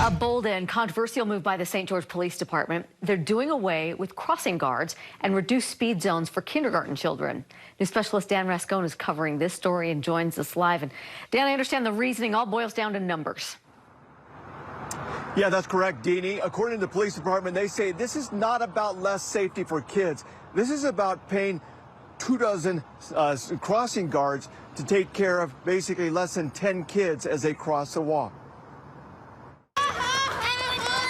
A bold and controversial move by the St. George Police Department. They're doing away with crossing guards and reduced speed zones for kindergarten children. News specialist Dan Rascone is covering this story and joins us live. And Dan, I understand the reasoning all boils down to numbers. Yeah, that's correct, Deanie. According to the police department, they say this is not about less safety for kids. This is about paying 24 crossing guards to take care of basically less than 10 kids as they cross the walk.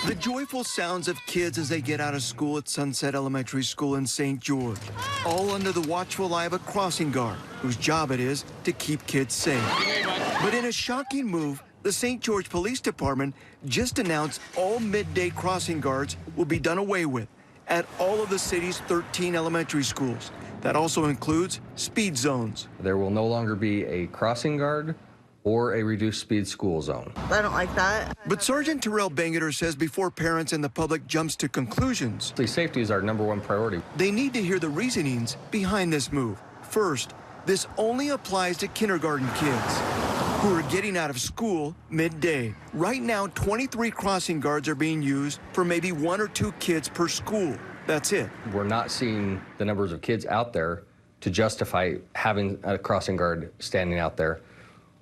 The joyful sounds of kids as they get out of school at Sunset Elementary School in St. George, all under the watchful eye of a crossing guard whose job it is to keep kids safe. But in a shocking move, the St. George Police Department just announced all midday crossing guards will be done away with at all of the city's 13 elementary schools. That also includes speed zones. There will no longer be a crossing guard or a reduced speed school zone. I don't like that. But Sergeant Terrell Bangeter says before parents and the public jumps to conclusions, Safety is our #1 priority. they need to hear the reasonings behind this move. First, this only applies to kindergarten kids who are getting out of school midday. Right now, 23 crossing guards are being used for maybe 1 or 2 kids per school. That's it. We're not seeing the numbers of kids out there to justify having a crossing guard standing out there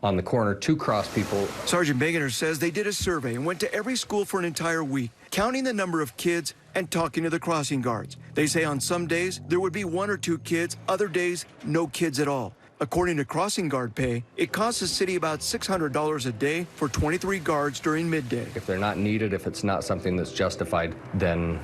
on the corner to cross people. Sergeant Bangeter says they did a survey and went to every school for an entire week, counting the number of kids and talking to the crossing guards. They say on some days there would be 1 or 2 kids, other days no kids at all. According to crossing guard pay, it costs the city about $600 a day for 23 guards during midday. If they're not needed, if it's not something that's justified, then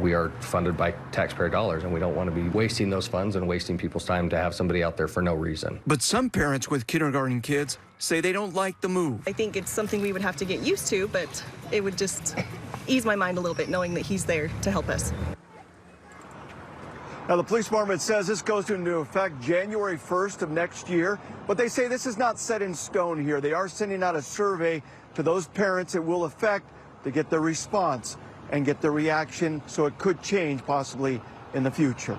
we are funded by taxpayer dollars, and we don't want to be wasting those funds and wasting people's time to have somebody out there for no reason. But some parents with kindergarten kids say they don't like the move. I think it's something we would have to get used to, but it would just ease my mind a little bit knowing that he's there to help us. Now, the police department says this goes into effect January 1st of next year, but they say this is not set in stone here. They are sending out a survey to those parents it will affect to get their response and get their reaction, so it could change possibly in the future.